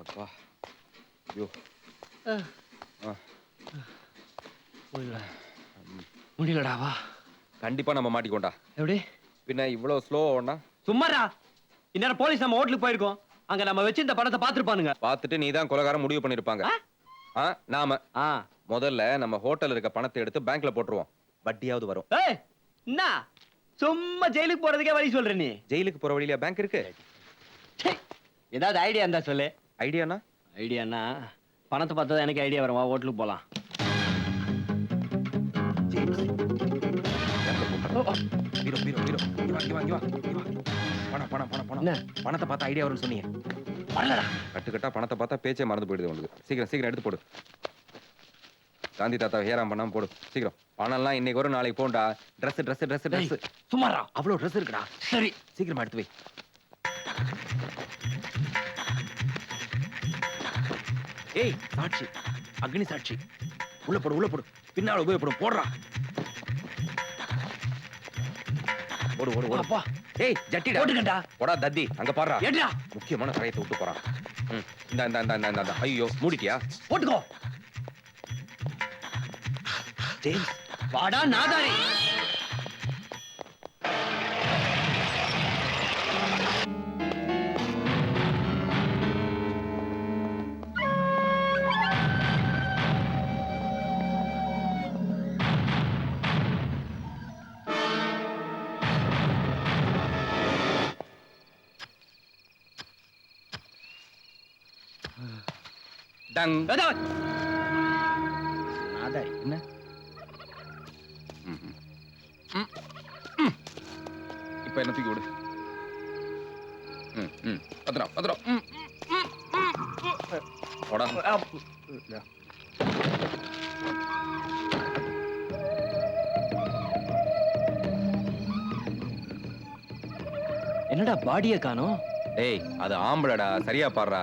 அப்பா ஐயோ முடியலடாவா. கண்டிப்பா நம்ம மாட்டிக்கோண்டா. எப்படி பின்ன இவ்வளவு ஸ்லோவா? சும்மாடா. இந்நேரம் போலீஸ் நம்ம ஹோட்டலுக்கு போயிருக்கோம். அங்க நம்ம வச்சு இந்த படத்தை பாத்துருப்பானுங்க. பார்த்துட்டு நீ தான் கொலைகாரம் முடிவு பண்ணிருப்பாங்க. நாம முதல்ல நம்ம ஹோட்டல் இருக்க பணத்தை எடுத்து பேங்க்ல போட்டுருவோம். வட்டியாவது வரும். என்ன சும்மா ஜெயிலுக்கு போறதுக்கே வழி சொல்ற நீ? ஜெயிலுக்கு போற வழியில பேங்க் இருக்கு. ஏதாவது ஐடியா இருந்தா சொல்லு. ஐடியானா? ஐடியானா பணத்தை பார்த்தா எனக்கு ஐடியா வரும். வா ஹோட்டலுக்கு போலாம். பணத்தை பார்த்தா ஐடியா வரும்னு சொன்னீங்க. கட்டுக்கட்டா பணத்தை பார்த்தா பேச்சே மறந்து போயிடுது உங்களுக்கு. சீக்கிரம் சீக்கிரம் எடுத்து போடு. காந்தி தாத்தா ஹேராம் பண்ணாம போடு சீக்கிரம். பணம் எல்லாம் இன்னைக்கு வரும் நாளைக்கு bonda. Dress dress dress dress சும்மாரா. அவ்வளவு ட்ரெஸ் இருக்குடா. சரி சீக்கிரமா எடுத்து வை. ஏய் சாட்சி, அக்னி சாட்சி. உள்ள போடு உள்ள போடு. பின்னால உபயோகப்படும். போடுறா. ஓடு ஓடு ஓடு. அப்பா ஏய் ஜட்டிடா. போட்டுக்கடா. போடா தத்தி. அங்க பாறா. ஏடா முக்கியமான காரியத்தை விட்டு போறான். இந்த ஐயோ மூடிட்டியா? போட்டுக்கோ. ஜேம்ஸ் வாடா நாதாரி. டங். நாதாரி என்ன? இப்ப என்ன தூக்கி விடு. பத்திரம் பத்திரம். போடா. என்னடா பாடிய காணோம்? டேய் அது ஆம்பளடா. சரியா பாடுறா.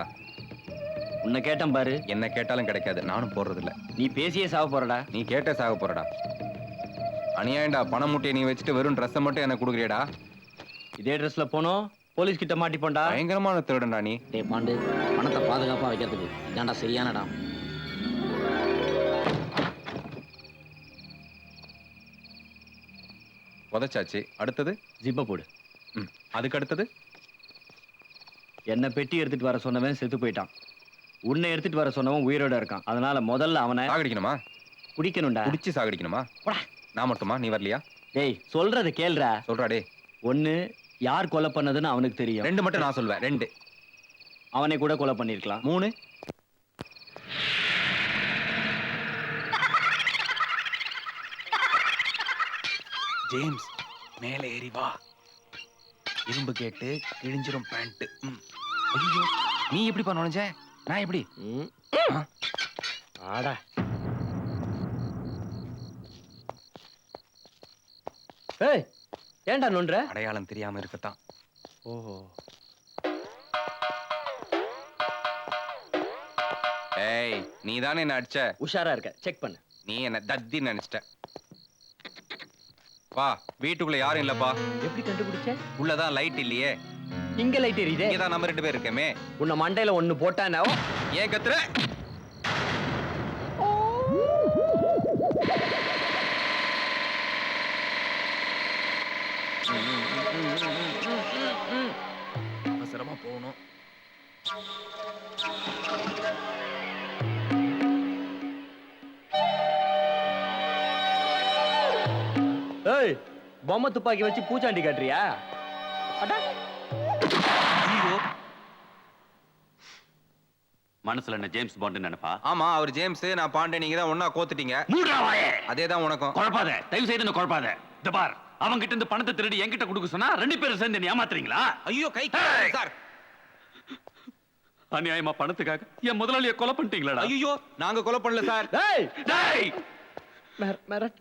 உன்னை கேட்டேன் பாரு. என்ன கேட்டாலும் கிடைக்காது. நானும் போடுறது இல்ல. நீ பேசியே சாவ போறடா. நீ கேட்ட சாக போறடா. அநியாயம்டா. பணம் மூட்டையை நீ வச்சுட்டு வெறும் ட்ரெஸ்ஸை மட்டும் எனக்கு கொடுக்குறியடா. இதே ட்ரெஸ்ல போனோம் போலீஸ் கிட்ட மாட்டிப்போண்டா. பயங்கரமான திருடன்டா நீ. டேய் பாண்டு, பணத்தை பாதுகாப்பா வைக்கிறதுக்கு இதாண்டா சரியான இடம். உதச்சாச்சு. அடுத்தது ஜிப்ப போடு. அதுக்கு அடுத்தது என்ன பெட்டி எடுத்துட்டு வர சொன்னவன் செத்து போயிட்டான். உன்னை எடுத்துட்டு வர சொன்னவன் உயிரோட இருக்கான். அதனால முதல்ல அவனை சாகடிக்கணுமா? குடிக்கணும்டா. குடிச்சு சாகடிக்கணுமா? நான் மட்டுமா? நீ வரலையா? டேய் சொல்றத கேளுடா. சொல்றா டேய். ஒண்ணு யார் கொலை பண்ணதுன்னு அவனுக்கு தெரியும். 2 மட்டும் நான் சொல்வேன். 2 அவனை கூட கொலை பண்ணிருக்கலாம். 3 ஜேம்ஸ் மேலே ஏறி வா. இரும்பு கேட்டு கிழிஞ்சிரும் பேண்ட். ஐயோ நீ எப்படி நுழைஞ்ச? நான் எப்படி? ஆடா ஏய் ஏன்டா நொன்ற? அடையாளம் தெரியாம இருக்கத்தான். ஓஹோ. ஏய் நீ தானே என்ன அடிச்ச? உஷாரா இருக்க. செக் பண்ணு. நீ என்ன தத்தி நினைச்சிட்ட. வா வீட்டுக்குள்ள யாரும் இல்லப்பா. எப்படி கண்டுபிடிச்ச? உள்ளதான் லைட் இல்லையே. இங்க லைட் எரியுதே. இங்கதான் நம்ம 2 பேர் இருக்கமே. உன்னை மண்டையில ஒண்ணு போட்டானோ. ஏன் கத்துற? அவசரமா போகணும். ஏய் பொம்மை துப்பாக்கி வச்சு பூச்சாண்டி காட்டுறியா? மனசுல என்ன ஜேம்ஸ் பாண்ட் நினைப்பா? ஆமா அவர் ஜேம்ஸ், நான் பாண்டே. நீங்க தான் ஒண்ணா கோத்துட்டீங்க. அதேதான் உனக்கும். குழப்பாத, தயவு செய்து என்ன குழப்பாத. இந்த பார், அவங்க கிட்ட இருந்து பணத்தை திருடி என்கிட்ட கொடுக்க சொன்னா 2 பேரும் சேர்ந்து என்ன ஏமாத்துறீங்களா? ஐயோ கை சார். அநியாயமா பணத்துக்காக என் முதலாளியை கொலை பண்ணிட்டீங்களா? ஐயோ நாங்க கொலை பண்ணல சார். டேய் டேய்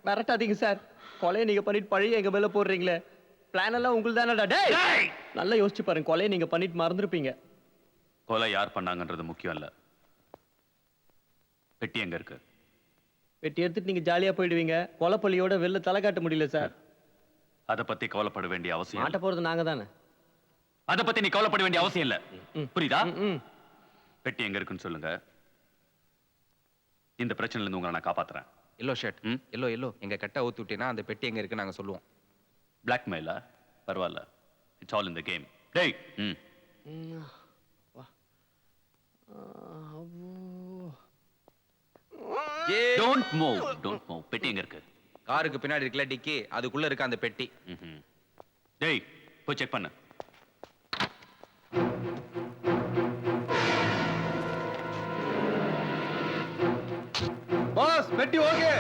மிரட்டாதீங்க சார். கொலையை நீங்க பண்ணிட்டு பழைய எங்க மேல போடுறீங்களே. பிளான் எல்லாம் உங்களுக்கு தானடா. டேய் நல்லா யோசிச்சு பாருங்க. கொலையை நீங்க பண்ணிட்டு மறந்துருப்பீங்க. கொலை யார் பண்ணாங்கன்றது முக்கியம் இல்ல. பெட்டி எங்க இருக்கு? பெட்டி எடுத்துட்டு நீங்க ஜாலியா போயிடுவீங்க. கொலைப்பள்ளியோட வெளில தலை காட்ட முடியல சார். அத பத்தி கவலைப்பட வேண்டிய அவசியம் மாட்ட போறது நாங்க தானே. அத பத்தி நீ கவலைப்பட வேண்டிய அவசியம் இல்ல புரியுதா பெட்டி எங்க இருக்குன்னு சொல்லுங்க இந்த பிரச்சனையில இருந்து உங்களை நான் காப்பாத்துறேன் எல்லோ ஷர்ட் எல்லோ எங்க கட்ட ஊத்தி விட்டீங்கன்னா அந்த பெட்டி எங்க இருக்கு நாங்க சொல்லுவோம். பிளாக்மெயிலா பரவாயில்ல it's all in the game டேய் டோன்ட் மூவ் பெட்டி எங்க இருக்கு காருக்கு பின்னாடி இருக்கல டிக்கி அதுக்குள்ள இருக்க அந்த பெட்டி. டேய் போய் செக் பண்ணு பாஸ் பெட்டி ஓகே.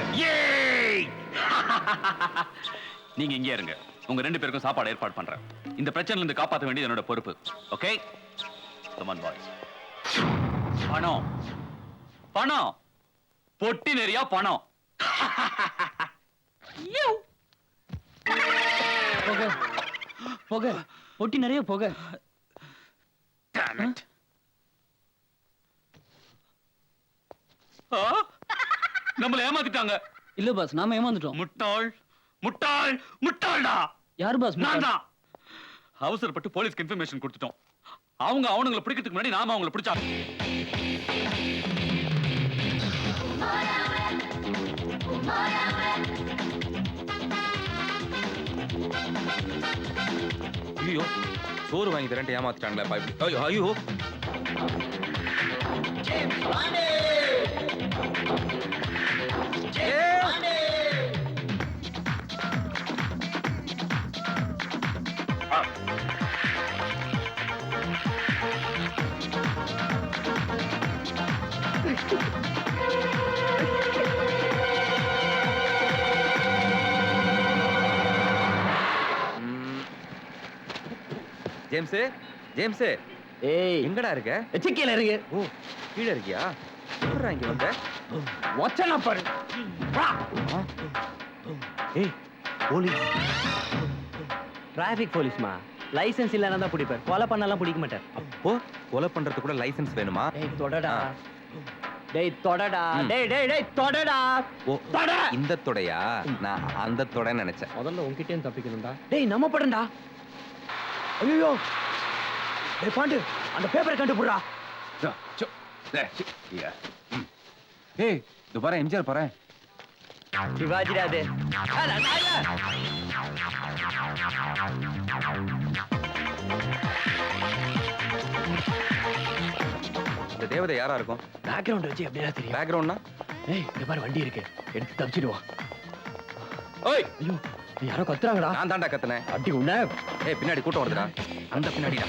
நீங்க இங்கே இருங்க உங்க ரெண்டு பேருக்கும் சாப்பாடு ஏற்பாடு பண்றேன் இந்த பிரச்சனையில இருந்து காப்பாற்ற வேண்டியது என்னோட பொறுப்பு ஓகே கம் ஆன் பாய்ஸ் பணம் பணம் பொட்டி நிறைய பணம் போக போக பொட்டி நிறைய போக Damn it. நம்மள ஏமாத்திட்டாங்க இல்ல பாஸ் நாம ஏமாந்துட்டோம். முட்டாள் முட்டாள் முட்டாள்டா யார் பாஸ்? நான் தான் அவசரப்பட்டு போலீஸ்க்கு இன்ஃபர்மேஷன் கொடுத்துட்டோம் அவங்க அவனுங்களை பிடிக்கிறதுக்கு முன்னாடி நாம அவங்களை பிடிச்சாங்க ஐயோ சோறு வாங்கி தரேன்ட்டு ஏமாத்திட்டாங்களே இப்படி. ஐயோ ஜேம்ஸ் ஜேம்ஸ் ஏய் எங்கடா இருக்க? எச்சக்கேல இருக்கு. ஓ கீழ இருக்கியா? எப்பறா இங்க வந்த? வச்சனா பாரு. வா. ஏய் போலீஸ். டிராஃபிக் போலீஸ்மா. லைசென்ஸ் இல்லனா தான் பிடிப்பார். கொலை பண்ணலாம் பிடிக்க மாட்டார். அப்போ கொலை பண்றதுக்கு கூட லைசென்ஸ் வேணுமா? ஏய் தொடடா. டேய் தொடடா. டேய் தொடடா. ஓ தொட. இந்த தொடையா? நான் அந்த தொடைன்னு நினைச்சேன். முதல்ல உன்கிட்டே தப்பிக்கணும்டா. டேய் நம்ம படம்டா. ஐயோ. டேய் பாண்டு அந்த பேப்பரை கண்டுபிடுடா. ஏய் இது பாரு எம்ஜிஆர் பாரு. சிவாஜிடா அது. இந்த தேவதை யாரா இருக்கும்? பேக்ரவுண்ட் வச்சு எப்படிடா தெரியும்? பேக்ரவுண்ட்னா? ஏய் இந்த பாரு வண்டி இருக்கு. எடுத்து தப்பிச்சிடுவா. ஓய் ஐயோ யாரோ கத்துறாங்கடா. நான் தான்டா கத்துனேன். அடி உன்ன. ஏய் பின்னாடி கூட்டம் வருதுடா. அந்த பின்னாடிடா.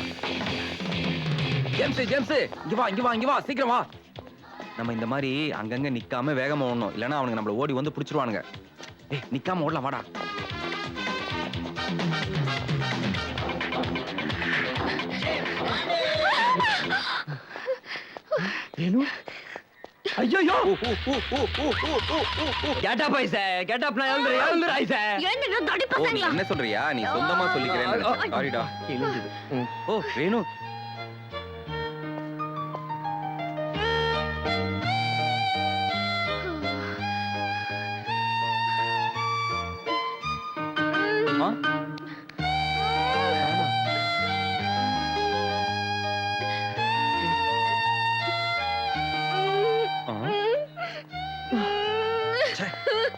ஜேம்ஸ் ஜேம்ஸ் இங்க வா சீக்கிரம் வா. நம்ம இந்த மாதிரி அங்கங்க நிக்காம வேகமா ஓடணும். இல்லனா அவனுங்க நம்மள ஓடி வந்து புடிச்சிருவானுங்க. ஏய் நிக்காம ஓடலாம் வாடா. ஏனு ஐயோ கேட்டா பைசா கேட்டா நான் எழுந்துரு ஐசா என்ன தடி ஓ நீ பசங்களா என்ன சொல்றியா? நீ சொந்தமா சொல்லிக்கிறேன்னு சாரிடா. எழுந்துது. ஓ ரேணு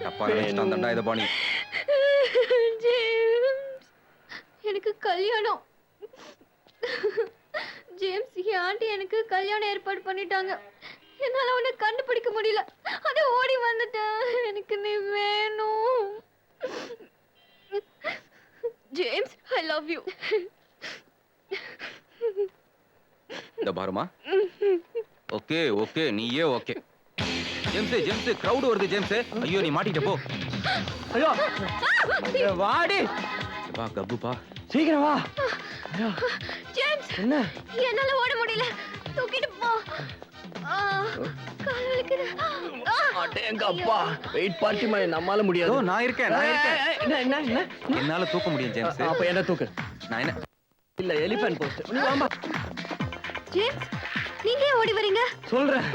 அப்பா நினைச்சிட்டான் தண்டா இதை பாணி. ஜேம்ஸ் எனக்கு கல்யாணம். ஜேம்ஸ் என் ஆண்டி எனக்கு கல்யாணம் ஏற்பாடு பண்ணிட்டாங்க. என்னால உன்னை கண்டுபிடிக்க முடியல. அத ஓடி வந்துட்டேன். எனக்கு நீ வேணும். James I love you. இந்த பாருமா. ஓகே ஓகே நீயே ஓகே. ஜேம்ஸ் கிரவுட் வருது ஜேம்ஸ். ஐயோ நீ மாட்டிட்ட போ. ஐயோ வாடி வா கப்பு பா. சீக்கிரம் வா. ஜேம்ஸ் என்ன என்னால ஓட முடியல. தூக்கிட்டு போ. கால் வலிக்குது. எங்க அப்பா வெயிட் பார்ட்டி மாதிரி நம்மால முடியாது. ஓ நான் இருக்கேன். என்ன என்னால தூக்க முடியும் ஜேம்ஸ். அப்ப என்ன தூக்கு. நான் என்ன இல்ல எலிபென்ட் போஸ்ட். நீ வாமா. ஜேம்ஸ் நீங்க ஏன் ஓடி வரீங்க? சொல்றேன்.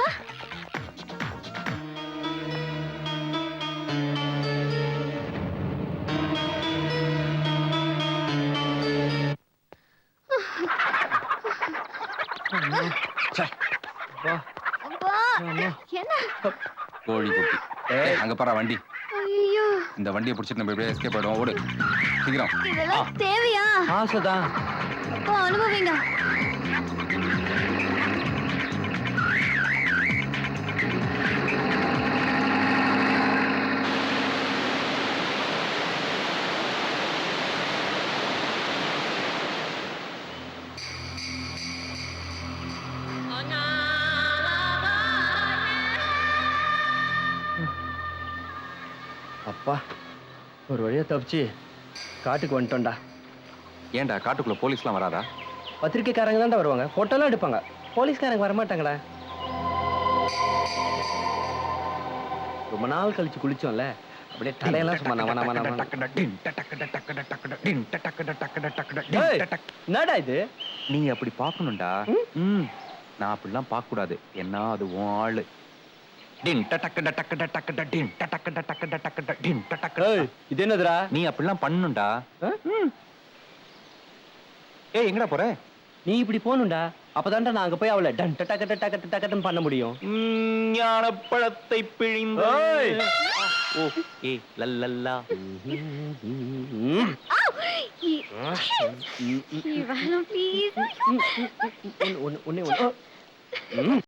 அப்பா என்ன கோழி குட்டி அங்க பாரு வண்டி. ஐயோ இந்த வண்டியை பிடிச்சிட்டு நம்ம எப்படியே எஸ்கேப் ஆயிடுவோம். ஓடு சீக்கிரம். இதெல்லாம் தேவையா ஆசைதான். அப்பா அனுபவிங்க அப்பா ஒரு வழியா தப்பிச்சு காட்டுக்கு வந்துட்டோம்டா. ஏன்டா காட்டுக்குள்ள போலீஸ்லாம் வராதா? பத்திரிக்கைக்காரங்க தான்டா வருவாங்க, போட்டோலாம் எடுப்பாங்க. போலீஸ்காரங்க வரமாட்டாங்கடா. ரொம்ப நாள் கழிச்சு குளிச்சோம்ல, அப்படியே தலையெல்லாம் சும்மா நவ நவ நவ. ஏய், என்னடா இது? நீ அப்படி பார்க்கணும்டா. நான் அப்படிலாம் பார்க்க கூடாது. என்ன அது உன் ஆளு. ஏய், இது என்னதுடா? நீ அப்படிலாம் பண்ணணும்டா. ஆ? ஏய் எங்கடா போற? நீ இப்படி போகணும்டா. அப்பதான்டா நான் அங்க போய் அவளை டன் டக்க டக்க டக்கன்னு பண்ண முடியும். ஞானப்பழத்தை பிழிந்து. ஏய். ஓ ஏ லல்லல்லா. ப்ளீஸ் ஒன்னு